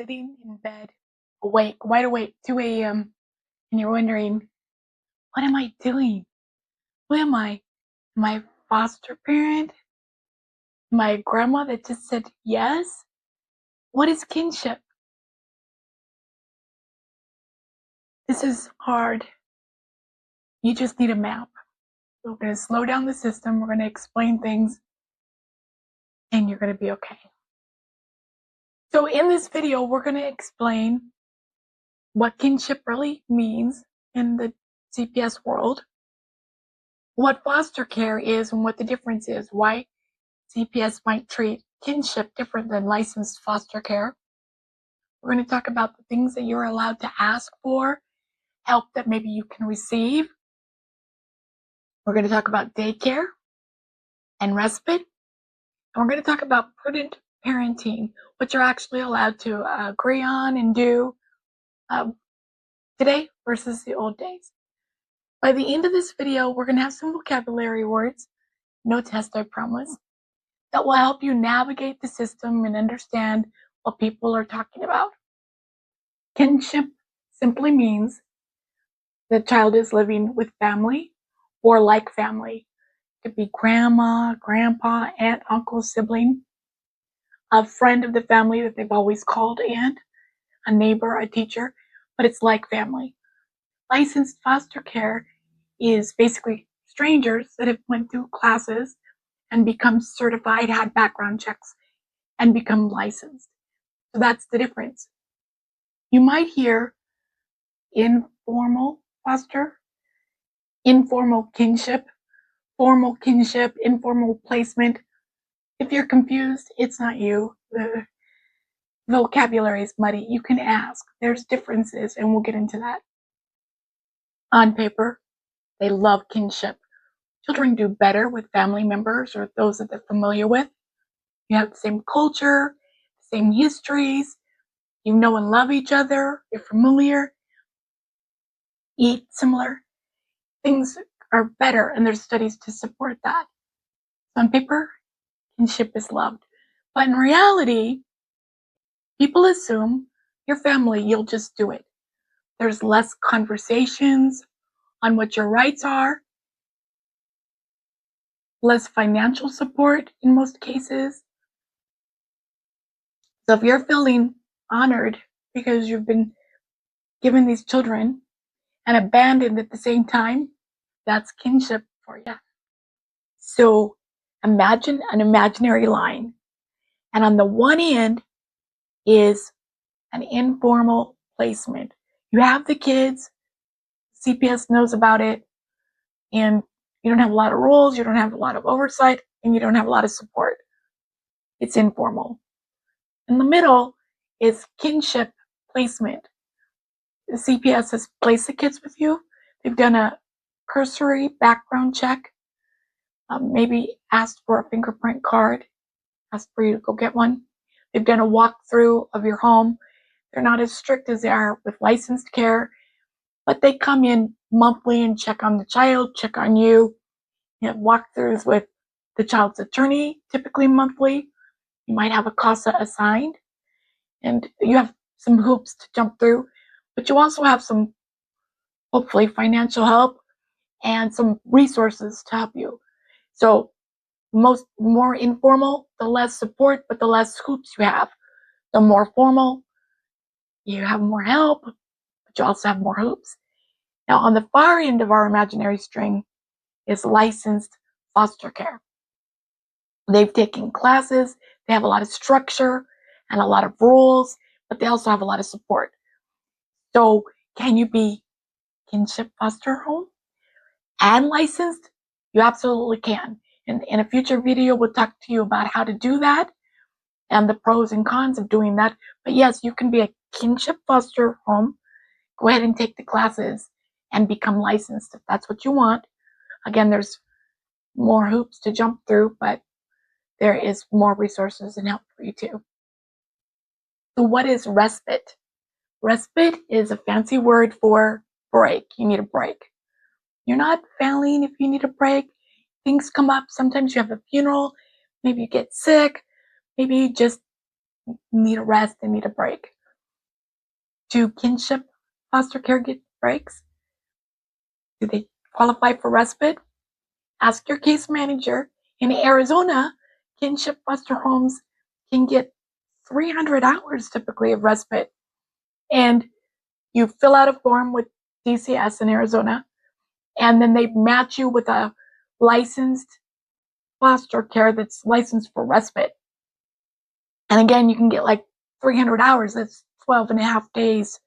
sitting in bed, awake, wide awake, 2 a.m., and you're wondering, what am I doing? Who am I? Am I a foster parent? Am I a grandma that just said yes? What is kinship? This is hard. You just need a map. We're going to slow down the system. We're going to explain things, and you're going to be okay. So in this video, we're going to explain what kinship really means in the CPS world, what foster care is and what the difference is, why CPS might treat kinship different than licensed foster care. We're going to talk about the things that you're allowed to ask for, help that maybe you can receive. We're going to talk about daycare and respite. And we're going to talk about prudent parenting, what you're actually allowed to agree on and do today versus the old days. By the end of this video, we're going to have some vocabulary words, no test, I promise, that will help you navigate the system and understand what people are talking about. Kinship simply means the child is living with family or like family. It could be grandma, grandpa, aunt, uncle, sibling, a friend of the family that they've always called aunt, a neighbor, a teacher, but it's like family. Licensed foster care is basically strangers that have went through classes and become certified, had background checks, and become licensed. So that's the difference. You might hear informal foster, informal kinship, formal kinship, informal placement. If you're confused, it's not you. The vocabulary is muddy. You can ask. There's differences, and we'll get into that. On paper, they love kinship. Children do better with family members or those that they're familiar with. You have the same culture, same histories, you know and love each other, you're familiar, eat similar. Things are better, and there's studies to support that. On paper, kinship is loved. But in reality, people assume your family, you'll just do it. There's less conversations on what your rights are, less financial support in most cases. So if you're feeling honored because you've been given these children and abandoned at the same time, that's kinship for you. So imagine an imaginary line, and on the one end is an informal placement. You have the kids, CPS knows about it, and you don't have a lot of rules, you don't have a lot of oversight, and you don't have a lot of support. It's informal. In the middle is kinship placement. The CPS has placed the kids with you. They've done a cursory background check, maybe asked for a fingerprint card, asked for you to go get one. They've done a walkthrough of your home. They're not as strict as they are with licensed care, but they come in monthly and check on the child, check on you. You have walkthroughs with the child's attorney, typically monthly. You might have a CASA assigned, and you have some hoops to jump through, but you also have some, hopefully, financial help and some resources to help you. So more informal, the less support, but the less hoops you have. The more formal, you have more help, but you also have more hoops. Now, on the far end of our imaginary string is licensed foster care. They've taken classes, they have a lot of structure and a lot of rules, but they also have a lot of support. So can you be kinship foster home and licensed? You absolutely can. In a future video, we'll talk to you about how to do that and the pros and cons of doing that. But yes, you can be a kinship foster home. Go ahead and take the classes and become licensed if that's what you want. Again, there's more hoops to jump through, but there is more resources and help for you too. So what is respite? Respite is a fancy word for break. You need a break. You're not failing if you need a break. Things come up. Sometimes you have a funeral. Maybe you get sick. Maybe you just need a rest and need a break. Do kinship foster care get breaks? Do they qualify for respite? Ask your case manager. In Arizona, kinship foster homes can get 300 hours typically of respite. And you fill out a form with DCS in Arizona, and then they match you with a licensed foster care that's licensed for respite. And again, you can get like 300 hours. That's 12 and a half days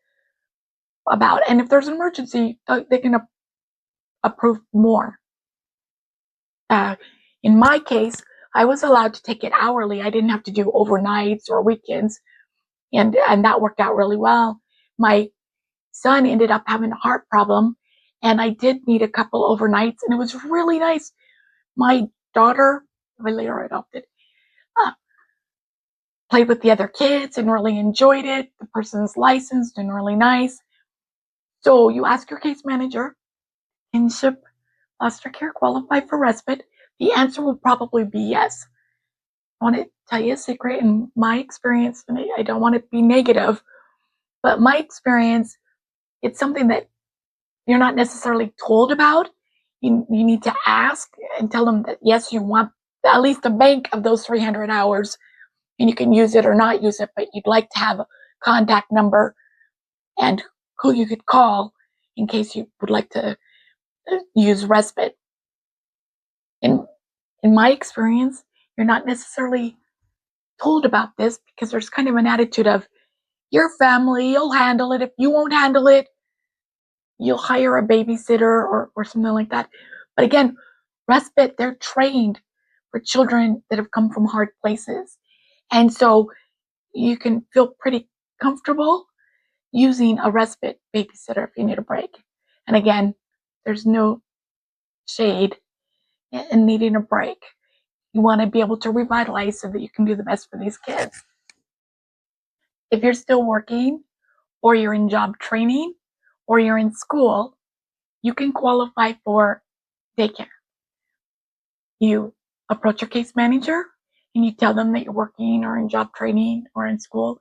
about. And if there's an emergency, they can approve more. In my case, I was allowed to take it hourly. I didn't have to do overnights or weekends. And that worked out really well. My son ended up having a heart problem, and I did need a couple overnights, and it was really nice. My daughter, I later adopted, played with the other kids and really enjoyed it. The person's licensed and really nice. So you ask your case manager, kinship foster care qualify for respite? The answer will probably be yes. I want to tell you a secret. In my experience, and I don't want to be negative, but my experience, it's something that you're not necessarily told about. You need to ask and tell them that yes, you want at least a bank of those 300 hours, and you can use it or not use it, but you'd like to have a contact number and who you could call in case you would like to use respite. In my experience, you're not necessarily told about this because there's kind of an attitude of, your family, you'll handle it. If you won't handle it, you'll hire a babysitter or something like that. But again, respite, they're trained for children that have come from hard places. And so you can feel pretty comfortable using a respite babysitter if you need a break. And again, there's no shade in needing a break. You want to be able to revitalize so that you can do the best for these kids. If you're still working, or you're in job training, or you're in school, you can qualify for daycare. You approach your case manager and you tell them that you're working or in job training or in school,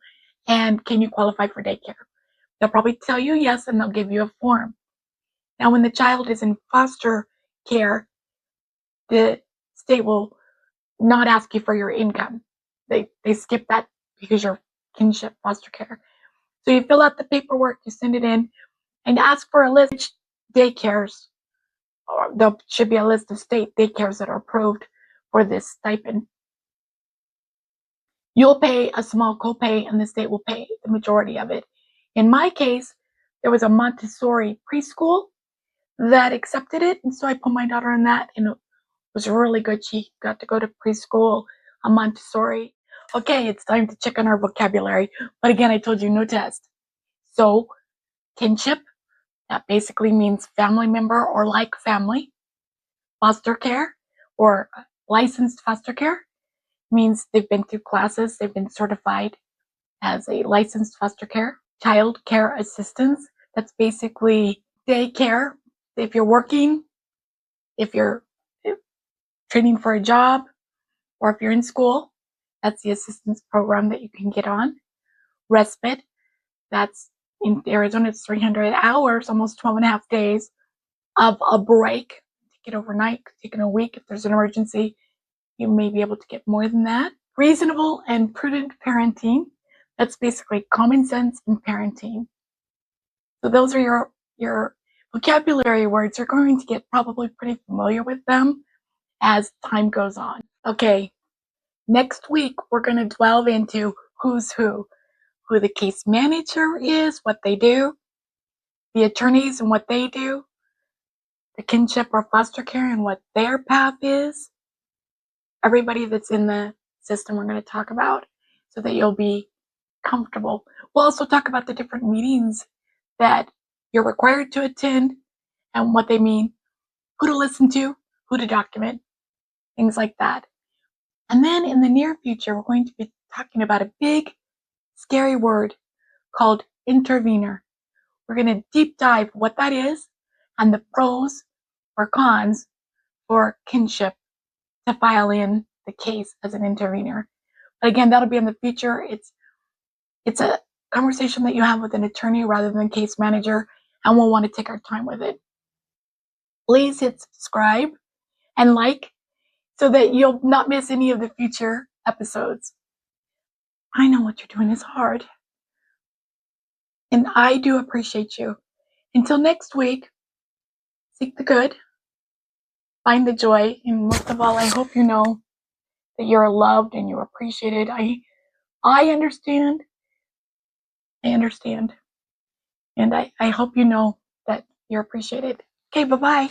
and can you qualify for daycare? They'll probably tell you yes, and they'll give you a form. Now, when the child is in foster care, the state will not ask you for your income. They skip that because you're kinship foster care. So you fill out the paperwork, you send it in, and ask for a list of daycares, or there should be a list of state daycares that are approved for this stipend. You'll pay a small copay, and the state will pay the majority of it. In my case, there was a Montessori preschool that accepted it, and so I put my daughter in that, and it was really good. She got to go to preschool, a Montessori. Okay, it's time to check on our vocabulary. But again, I told you no test. So, kinship, that basically means family member or like family. Foster care or licensed foster care means they've been through classes, they've been certified as a licensed foster care. Child care assistance, that's basically daycare. If you're working, if you're training for a job, or if you're in school, that's the assistance program that you can get on. Respite, that's in Arizona, it's 300 hours, almost 12 and a half days of a break. Take it overnight, take it a week. If there's an emergency, you may be able to get more than that. Reasonable and prudent parenting, that's basically common sense in parenting. So those are your vocabulary words. You're going to get probably pretty familiar with them as time goes on. Okay, next week we're going to delve into who's who the case manager is, what they do, the attorneys and what they do, the kinship or foster care and what their path is, everybody that's in the system we're going to talk about so that you'll be comfortable. We'll also talk about the different meetings that you're required to attend and what they mean, who to listen to, who to document, things like that. And then in the near future, we're going to be talking about a big, scary word called intervener. We're going to deep dive what that is and the pros or cons for kinship to file in the case as an intervener. But again, that'll be in the future. It's conversation that you have with an attorney rather than a case manager, and we'll want to take our time with it. Please hit subscribe and like so that you'll not miss any of the future episodes. I know what you're doing is hard, and I do appreciate you. Until next week, seek the good, find the joy, and most of all, I hope you know that you're loved and you're appreciated. I understand. I understand. And I hope you know that you're appreciated. Okay, bye-bye.